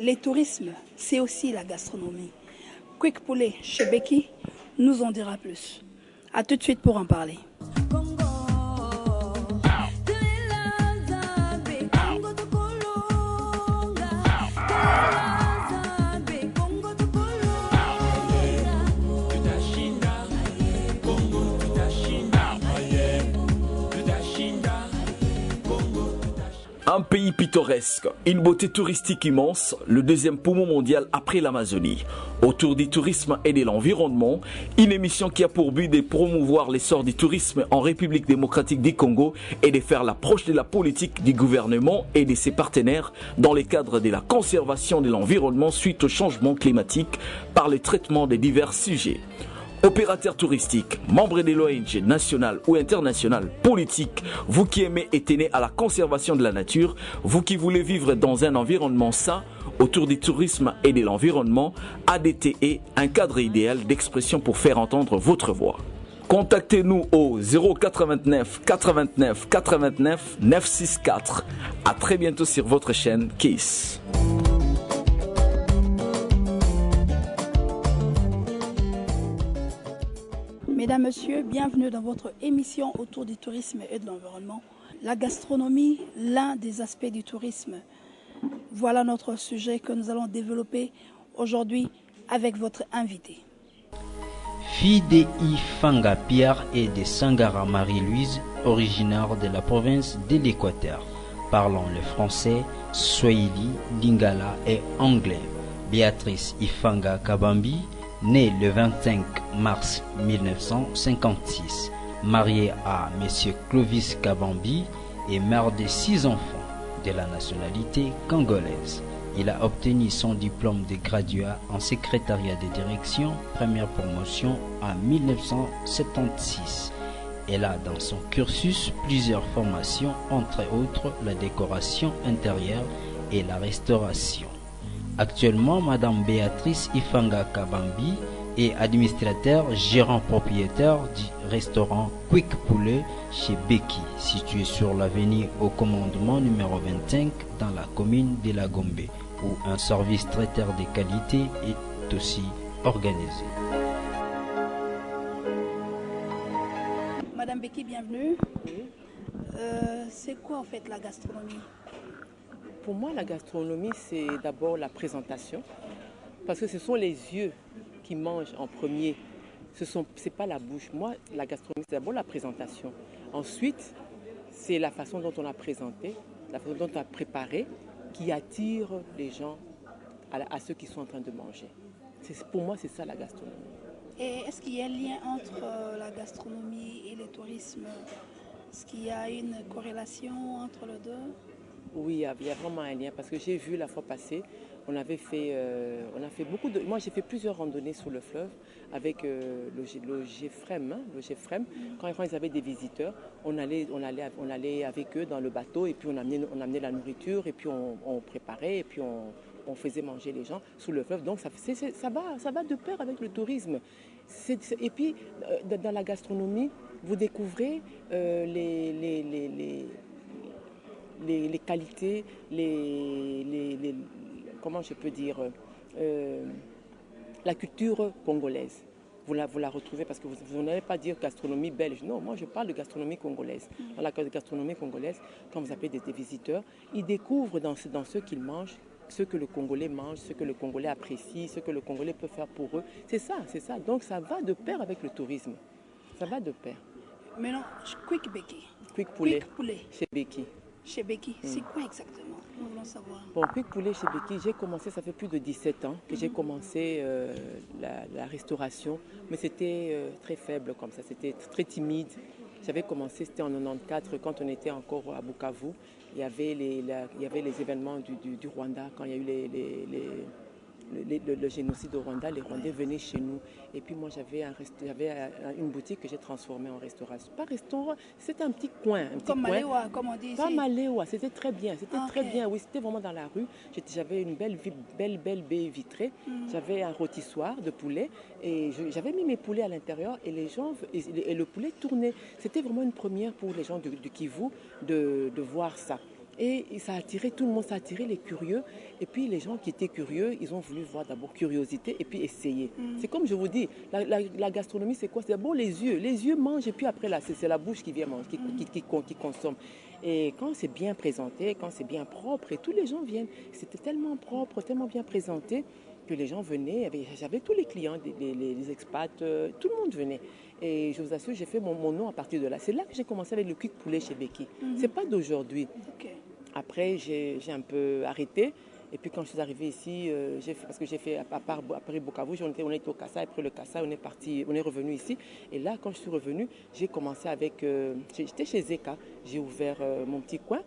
les tourismes, c'est aussi la gastronomie. Quick Poulet chez Becky nous en dira plus. A tout de suite pour en parler. Un pays pittoresque, une beauté touristique immense, le deuxième poumon mondial après l'Amazonie. Autour du tourisme et de l'environnement, une émission qui a pour but de promouvoir l'essor du tourisme en République démocratique du Congo et de faire l'approche de la politique du gouvernement et de ses partenaires dans le cadre de la conservation de l'environnement suite au changement climatique par le traitement de divers sujets. Opérateurs touristiques, membres de l'ONG nationale ou internationale, politiques, vous qui aimez et tenez à la conservation de la nature, vous qui voulez vivre dans un environnement sain, autour du tourisme et de l'environnement, ADTE, un cadre idéal d'expression pour faire entendre votre voix. Contactez-nous au 089 89 89 964. À très bientôt sur votre chaîne KISS. Mesdames, Messieurs, bienvenue dans votre émission autour du tourisme et de l'environnement. La gastronomie, l'un des aspects du tourisme. Voilà notre sujet que nous allons développer aujourd'hui avec votre invité. Fille d'Ifanga Pierre et de Sangara Marie-Louise, originaire de la province de l'Équateur, parlant le français, swahili, lingala et anglais. Béatrice Ifanga Kabambi, née le 25 mars 1956, mariée à M. Clovis Kabambi et mère de 6 enfants de la nationalité congolaise. Il a obtenu son diplôme de graduat en secrétariat de direction, première promotion en 1976. Elle a dans son cursus plusieurs formations, entre autres la décoration intérieure et la restauration. Actuellement, Madame Béatrice Ifanga Kabambi est administrateur gérant propriétaire du restaurant Quick Poulet chez Becky, situé sur l'avenue au commandement numéro 25 dans la commune de La Gombe, où un service traiteur de qualité est aussi organisé. Madame Becky, bienvenue. C'est quoi en fait la gastronomie? Pour moi, la gastronomie, c'est d'abord la présentation, parce que ce sont les yeux qui mangent en premier. C'est pas la bouche. Moi, la gastronomie, c'est d'abord la présentation. Ensuite, c'est la façon dont on a présenté, la façon dont on a préparé, qui attire les gens à ceux qui sont en train de manger. Pour moi, c'est ça la gastronomie. Et est-ce qu'il y a un lien entre la gastronomie et le tourisme? Est-ce qu'il y a une corrélation entre les deux? Oui, il y a vraiment un lien parce que j'ai vu la fois passée, on a fait beaucoup de... Moi, j'ai fait plusieurs randonnées sur le fleuve avec le GFREM. Quand ils avaient des visiteurs, on allait avec eux dans le bateau et puis on amenait la nourriture et puis on préparait et puis on faisait manger les gens sous le fleuve. Donc ça va de pair avec le tourisme. Et puis dans la gastronomie, vous découvrez les qualités, comment je peux dire, la culture congolaise. Vous la retrouvez parce que vous n'allez pas dire gastronomie belge. Non, moi je parle de gastronomie congolaise. Dans la gastronomie congolaise, quand vous appelez des visiteurs, ils découvrent dans ce qu'ils mangent, ce que le Congolais mange, ce que le Congolais apprécie, ce que le Congolais peut faire pour eux. C'est ça. Donc ça va de pair avec le tourisme. Ça va de pair. Maintenant, Quick Becky. Quick Poulet. Chez Becky. Chez Becky, c'est quoi exactement? Nous voulons savoir. Bon, Quick Poulet chez Becky, j'ai commencé, ça fait plus de 17 ans que j'ai commencé la restauration, mais c'était très faible comme ça, c'était très timide. J'avais commencé, c'était en 94, quand on était encore à Bukavu. Il y avait les événements du Rwanda, quand il y a eu le génocide au Rwanda, les Rwandais venaient chez nous. Et puis moi, j'avais une boutique que j'ai transformée en restauration. Pas restaurant, c'était un petit coin. Comme Maléwa, comme on dit ici. Pas Maléwa, c'était très bien. Très bien, oui, c'était vraiment dans la rue. J'avais une belle baie vitrée. J'avais un rôtissoir de poulet. Et j'avais mis mes poulets à l'intérieur et les gens, et le poulet tournait. C'était vraiment une première pour les gens du Kivu de voir ça. Et ça a attiré tout le monde, ça a attiré les curieux. Et puis les gens qui étaient curieux, ils ont voulu voir d'abord curiosité et puis essayer. C'est comme je vous dis, la gastronomie c'est quoi? C'est d'abord les yeux. Les yeux mangent et puis après là, c'est la bouche qui vient manger, qui consomme. Et quand c'est bien présenté, quand c'est bien propre, et tous les gens viennent. C'était tellement propre, tellement bien présenté que les gens venaient. J'avais tous les clients, les expats, tout le monde venait. Et je vous assure, j'ai fait mon nom à partir de là. C'est là que j'ai commencé avec le quick poulet chez Becky. C'est pas d'aujourd'hui. Okay. Après, j'ai un peu arrêté. Et puis quand je suis arrivée ici, parce que j'ai fait, après Bukavu, on était au Kassa. Après le Kassa, on est revenu ici. Et là, quand je suis revenue, j'ai commencé avec... j'étais chez Zeka. J'ai ouvert mon petit coin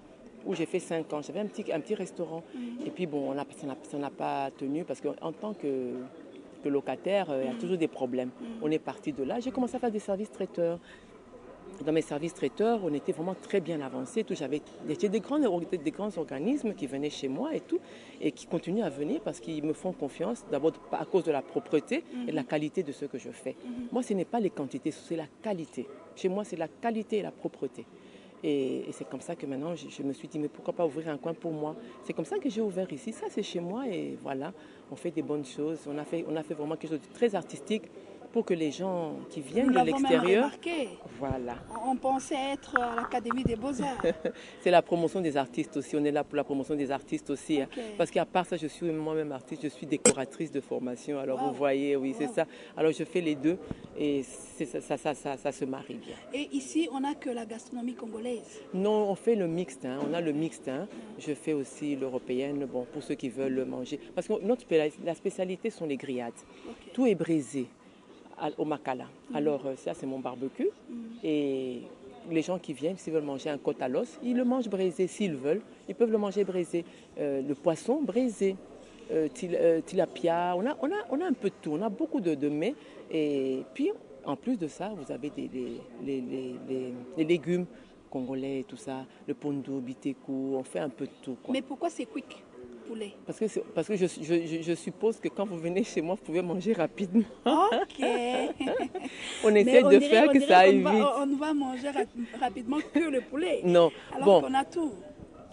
où j'ai fait 5 ans. J'avais un petit restaurant. Et puis bon, ça n'a pas tenu parce qu'en tant que locataire, il y a toujours des problèmes. On est parti de là. J'ai commencé à faire des services traiteurs. Dans mes services traiteurs, on était vraiment très bien avancés. J'avais des grands organismes qui venaient chez moi et tout, et qui continuent à venir parce qu'ils me font confiance, d'abord à cause de la propreté et de la qualité de ce que je fais. Moi, ce n'est pas les quantités, c'est la qualité. Chez moi, c'est la qualité et la propreté. Et c'est comme ça que maintenant, je me suis dit, mais pourquoi pas ouvrir un coin pour moi? C'est comme ça que j'ai ouvert ici. Ça, c'est chez moi et voilà, on fait des bonnes choses. On a fait vraiment quelque chose de très artistique pour que les gens qui viennent de l'extérieur... Voilà. On pensait être à l'Académie des Beaux-Arts. C'est la promotion des artistes aussi. On est là pour la promotion des artistes aussi. Okay. Parce qu'à part ça, je suis moi-même artiste. Je suis décoratrice de formation. Alors vous voyez, oui, c'est ça. Alors je fais les deux et ça se marie bien. Et ici, on n'a que la gastronomie congolaise? Non, on fait le mixte. Hein. On a le mixte. Hein. Je fais aussi l'européenne, bon, pour ceux qui veulent manger. Parce que la spécialité sont les grillades. Okay. Tout est brisé au Makala. Alors ça c'est mon barbecue et les gens qui viennent, s'ils veulent manger un côte à l'os, ils le mangent braisé. S'ils veulent, ils peuvent le manger braisé. Le poisson braisé, tilapia, on a un peu de tout, on a beaucoup de mets. Et puis en plus de ça, vous avez les légumes congolais et tout ça, le pondo, biteku, on fait un peu de tout, quoi. Mais pourquoi c'est quick? Parce que je suppose que quand vous venez chez moi, vous pouvez manger rapidement. Ok. On essaie de faire que ça aille vite. On ne va manger rapidement que le poulet. Non. Alors qu'on a tout.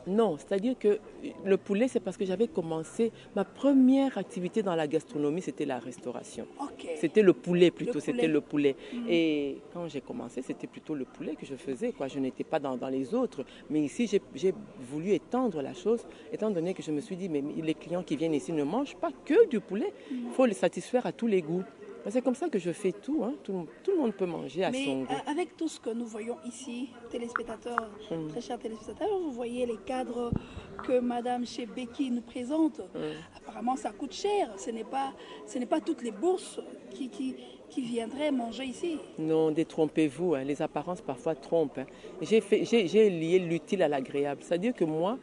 Non, c'est-à-dire que le poulet, c'est parce que j'avais commencé, ma première activité dans la gastronomie, c'était la restauration. Okay. C'était le poulet plutôt, c'était le poulet. Et quand j'ai commencé, c'était plutôt le poulet que je faisais, quoi. Je n'étais pas dans les autres. Mais ici, j'ai voulu étendre la chose, étant donné que je me suis dit, mais les clients qui viennent ici ne mangent pas que du poulet. Il faut les satisfaire à tous les goûts. C'est comme ça que je fais tout. Hein. Tout le monde peut manger à son goût. Mais avec tout ce que nous voyons ici, téléspectateurs, très chers téléspectateurs, vous voyez les cadres que Madame chez Becky nous présente. Apparemment, ça coûte cher. Ce n'est pas toutes les bourses qui viendraient manger ici. Non, détrompez-vous. Hein. Les apparences parfois trompent. Hein. J'ai lié l'utile à l'agréable. C'est-à-dire que moi,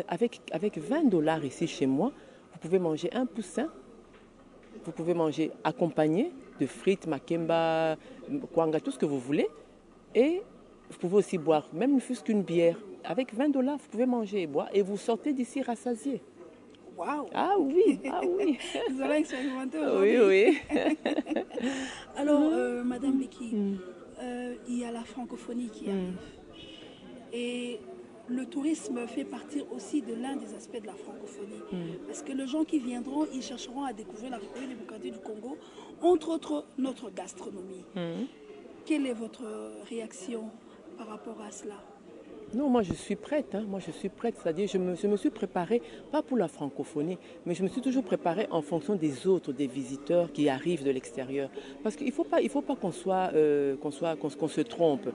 avec $20 ici chez moi, vous pouvez manger un poussin. Vous pouvez manger accompagné de frites, makemba, kwanga, tout ce que vous voulez. Et vous pouvez aussi boire, même ne fût-ce qu'une bière. Avec $20, vous pouvez manger et boire. Et vous sortez d'ici rassasié. Waouh! Ah oui, ah oui. Vous allez expérimenter aujourd'hui. Oui, oui. Alors, Madame Becky, il y a la francophonie qui arrive. Et le tourisme fait partie aussi de l'un des aspects de la francophonie. Parce que les gens qui viendront, ils chercheront à découvrir la République démocratique du Congo, entre autres notre gastronomie. Quelle est votre réaction par rapport à cela? Non, moi je suis prête. Hein. Moi je suis prête. C'est-à-dire je me suis préparée, pas pour la francophonie, mais je me suis toujours préparée en fonction des autres, des visiteurs qui arrivent de l'extérieur. Parce qu'il ne faut pas qu'on se trompe.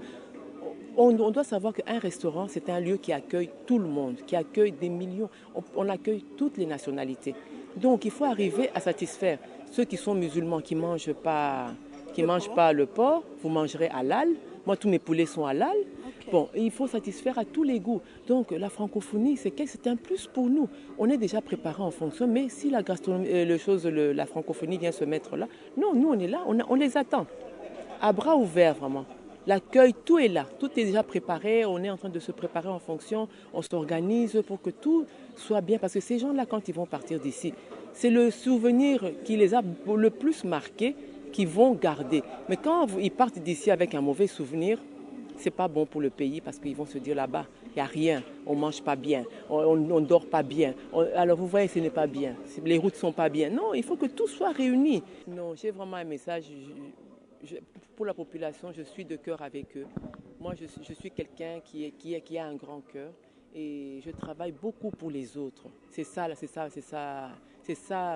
On doit savoir qu'un restaurant, c'est un lieu qui accueille tout le monde, qui accueille des millions. On accueille toutes les nationalités. Donc, il faut arriver à satisfaire ceux qui sont musulmans, qui ne mangent pas le porc. Vous mangerez halal. Moi, tous mes poulets sont halal. Okay. Bon, il faut satisfaire à tous les goûts. Donc, la francophonie, c'est un plus pour nous. On est déjà préparé en fonction. Mais si la gastronomie, la francophonie vient se mettre là, non, nous, on est là, on les attend. À bras ouverts, vraiment. L'accueil, tout est là, tout est déjà préparé, on est en train de se préparer en fonction, on s'organise pour que tout soit bien. Parce que ces gens-là, quand ils vont partir d'ici, c'est le souvenir qui les a le plus marqués qu'ils vont garder. Mais quand ils partent d'ici avec un mauvais souvenir, c'est pas bon pour le pays parce qu'ils vont se dire là-bas, Il n'y a rien, on ne mange pas bien, on ne dort pas bien. Alors vous voyez, ce n'est pas bien, les routes ne sont pas bien. Non, il faut que tout soit réuni. Non, j'ai vraiment un message pour la population, je suis de cœur avec eux. Moi, je suis quelqu'un qui a un grand cœur et je travaille beaucoup pour les autres. C'est ça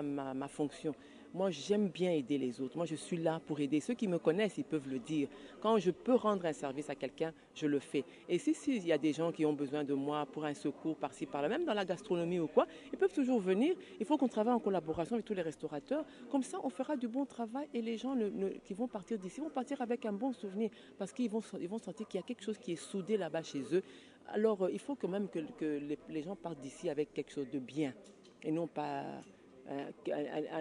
ma fonction. Moi, j'aime bien aider les autres. Moi, je suis là pour aider. Ceux qui me connaissent, ils peuvent le dire. Quand je peux rendre un service à quelqu'un, je le fais. Et s'il y a des gens qui ont besoin de moi pour un secours par-ci, par-là, même dans la gastronomie ou quoi, ils peuvent toujours venir. Il faut qu'on travaille en collaboration avec tous les restaurateurs. Comme ça, on fera du bon travail et les gens qui vont partir d'ici vont partir avec un bon souvenir parce qu'ils vont sentir qu'il y a quelque chose qui est soudé là-bas chez eux. Alors, il faut quand même que les gens partent d'ici avec quelque chose de bien et non pas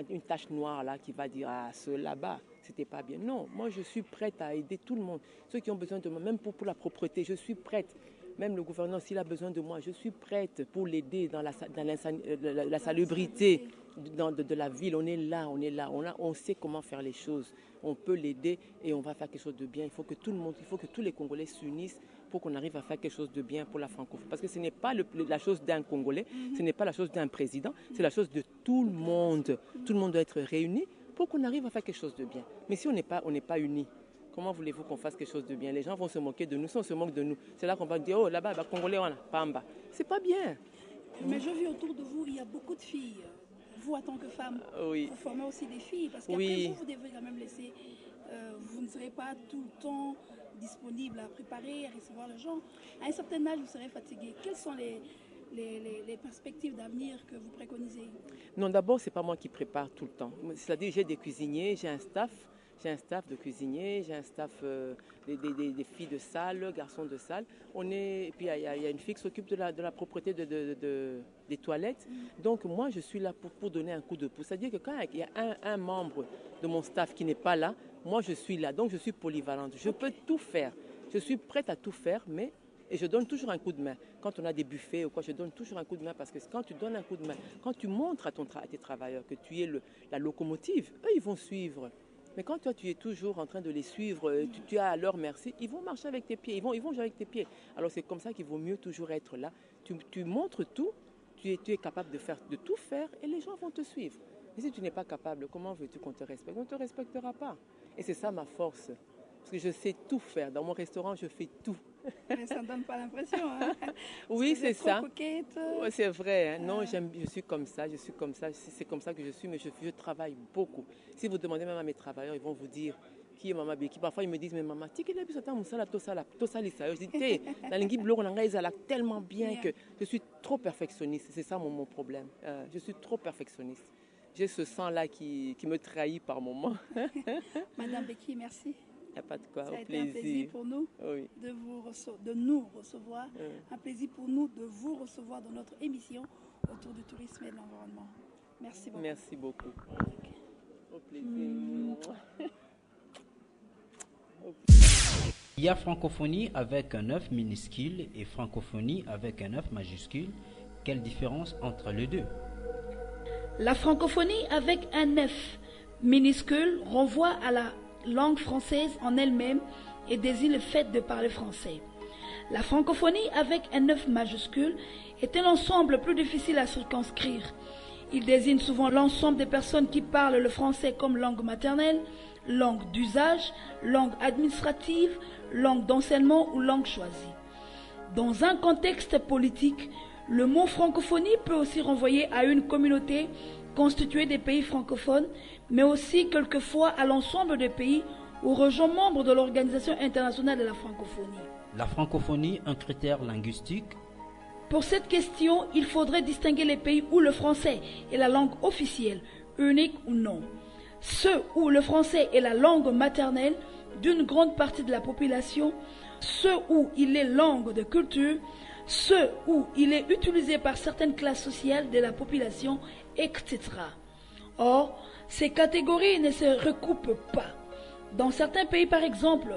une tache noire là qui va dire ah ceux là-bas c'était pas bien. Non, moi je suis prête à aider tout le monde, ceux qui ont besoin de moi, même pour la propreté, je suis prête. Même le gouverneur s'il a besoin de moi, je suis prête pour l'aider dans la salubrité de la ville. On est là, on sait comment faire les choses, on peut l'aider et on va faire quelque chose de bien. Il faut que tous les Congolais s'unissent pour qu'on arrive à faire quelque chose de bien pour la francophonie. Parce que ce n'est pas la chose d'un Congolais, ce n'est pas la chose d'un président, c'est la chose de tout le monde. Tout le monde doit être réuni pour qu'on arrive à faire quelque chose de bien. Mais si on n'est pas unis, comment voulez-vous qu'on fasse quelque chose de bien? Les gens vont se moquer de nous. Si on se moque de nous, c'est là qu'on va dire, oh là-bas, Congolais, on a Pamba. C'est pas bien. Mais je vis autour de vous, il y a beaucoup de filles. Vous, en tant que femme, oui. Vous formez aussi des filles. Parce qu'après, oui. vous devez quand même laisser... vous ne serez pas tout le temps disponible à préparer, à recevoir les gens. À un certain âge, vous serez fatigué. Quelles sont les perspectives d'avenir que vous préconisez? Non, d'abord, ce n'est pas moi qui prépare tout le temps. C'est-à-dire, j'ai des cuisiniers, j'ai un staff de cuisiniers, j'ai un staff des filles de salle, garçons de salle. Et puis il y a une fille qui s'occupe de la propreté des toilettes. Donc moi, je suis là pour donner un coup de pouce. C'est-à-dire que quand il y a un membre de mon staff qui n'est pas là, moi je suis là. Donc je suis polyvalente. Je peux tout faire. Je suis prête à tout faire, et je donne toujours un coup de main. Quand on a des buffets ou quoi, je donne toujours un coup de main parce que quand tu donnes un coup de main, quand tu montres à tes travailleurs que tu es la locomotive, eux, ils vont suivre. Mais quand toi, tu es toujours en train de les suivre, tu es à leur merci, ils vont marcher avec tes pieds, ils vont jouer avec tes pieds. Alors c'est comme ça qu'il vaut mieux toujours être là. Tu montres tout, tu es capable de tout faire et les gens vont te suivre. Mais si tu n'es pas capable, comment veux-tu qu'on te respecte? On ne te respectera pas. Et c'est ça ma force. Parce que je sais tout faire. Dans mon restaurant, je fais tout. Mais ça ne donne pas l'impression. Hein? Oui, c'est ça. Coquette. Ouais, c'est vrai. Hein? Non, je suis comme ça. C'est comme ça que je suis, mais je travaille beaucoup. Si vous demandez même à mes travailleurs, ils vont vous dire qui est Maman Beki. Parfois, ils me disent, mais maman, tu es je dis, la lingue blonde, elle a tellement bien que je suis trop perfectionniste. C'est ça mon problème. Je suis trop perfectionniste. J'ai ce sang-là qui me trahit par moments. Madame Beki, merci. Il n'y a pas de quoi, ça a été un plaisir pour nous de nous recevoir. Un plaisir pour nous de vous recevoir dans notre émission autour du tourisme et de l'environnement. Merci beaucoup. Merci beaucoup. Okay. Au plaisir. Il y a francophonie avec un œuf minuscule et francophonie avec un œuf majuscule. Quelle différence entre les deux? La francophonie avec un œuf minuscule renvoie à la langue française en elle-même et désigne le fait de parler français. La francophonie avec un œuf majuscule est un ensemble plus difficile à circonscrire. Il désigne souvent l'ensemble des personnes qui parlent le français comme langue maternelle, langue d'usage, langue administrative, langue d'enseignement ou langue choisie. Dans un contexte politique, le mot francophonie peut aussi renvoyer à une communauté constituée des pays francophones, mais aussi quelquefois à l'ensemble des pays ou régions membres de l'Organisation internationale de la francophonie. La francophonie, un critère linguistique? Pour cette question, il faudrait distinguer les pays où le français est la langue officielle, unique ou non. Ceux où le français est la langue maternelle d'une grande partie de la population, ceux où il est langue de culture, ceux où il est utilisé par certaines classes sociales de la population, etc. Or, ces catégories ne se recoupent pas. Dans certains pays, par exemple,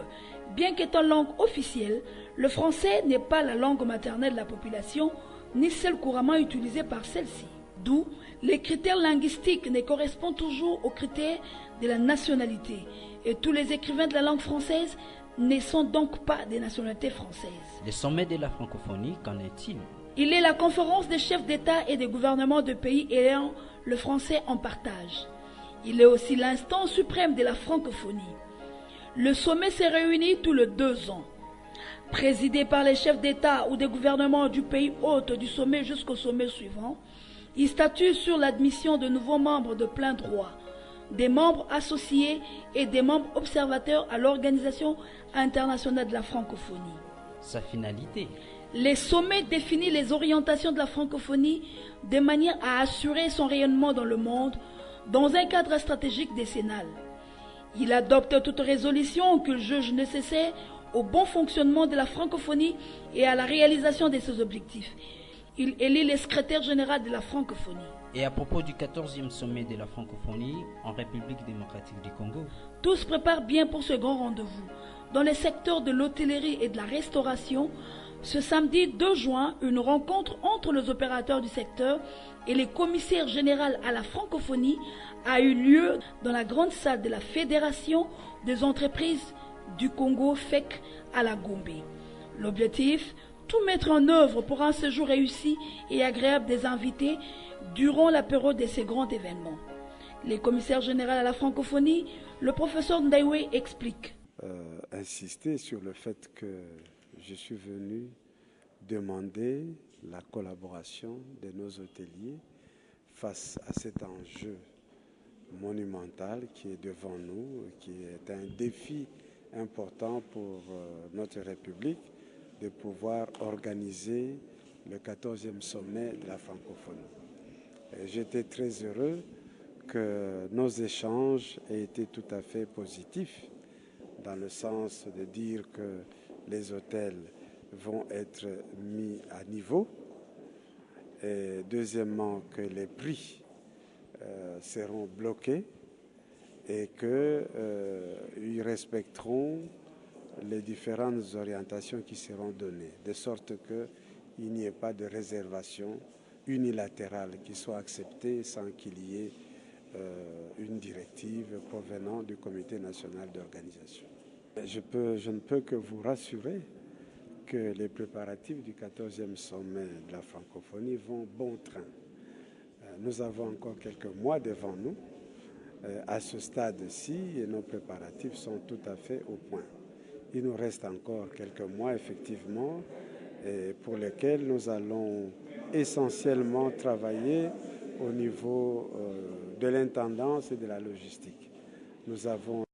bien qu'étant langue officielle, le français n'est pas la langue maternelle de la population, ni celle couramment utilisée par celle-ci. D'où les critères linguistiques ne correspondent toujours aux critères de la nationalité. Et tous les écrivains de la langue française ne sont donc pas des nationalités françaises. Le sommet de la francophonie, qu'en est-il? Il est la conférence des chefs d'État et des gouvernements de pays ayant le français en partage. Il est aussi l'instance suprême de la francophonie. Le sommet s'est réuni tous les 2 ans. Présidé par les chefs d'État ou des gouvernements du pays hôte du sommet jusqu'au sommet suivant, il statue sur l'admission de nouveaux membres de plein droit, des membres associés et des membres observateurs à l'Organisation internationale de la francophonie. Sa finalité? Les sommets définissent les orientations de la francophonie de manière à assurer son rayonnement dans le monde dans un cadre stratégique décennal. Il adopte toute résolution qu'il juge nécessaire au bon fonctionnement de la francophonie et à la réalisation de ses objectifs. Il élit le secrétaire général de la francophonie. Et à propos du 14e sommet de la francophonie en République démocratique du Congo? Tout se prépare bien pour ce grand rendez-vous. Dans les secteurs de l'hôtellerie et de la restauration, ce samedi 2 juin, une rencontre entre les opérateurs du secteur et les commissaires généraux à la francophonie a eu lieu dans la grande salle de la Fédération des entreprises du Congo FEC à la Gombe. L'objectif, tout mettre en œuvre pour un séjour réussi et agréable des invités durant la période de ces grands événements. Les commissaires généraux à la francophonie, le professeur Ndaiwe explique. Insister sur le fait que je suis venu demander la collaboration de nos hôteliers face à cet enjeu monumental qui est devant nous, qui est un défi important pour notre République, de pouvoir organiser le 14e sommet de la francophonie. J'étais très heureux que nos échanges aient été tout à fait positifs, dans le sens de dire que les hôtels vont être mis à niveau, et deuxièmement que les prix seront bloqués et qu'ils respecteront les différentes orientations qui seront données, de sorte qu'il n'y ait pas de réservation unilatérale qui soit acceptée sans qu'il y ait une directive provenant du Comité national d'organisation. Je ne peux que vous rassurer que les préparatifs du 14e sommet de la francophonie vont bon train. Nous avons encore quelques mois devant nous. À ce stade-ci, nos préparatifs sont tout à fait au point. Il nous reste encore quelques mois, effectivement, pour lesquels nous allons essentiellement travailler au niveau de l'intendance et de la logistique. Nous avons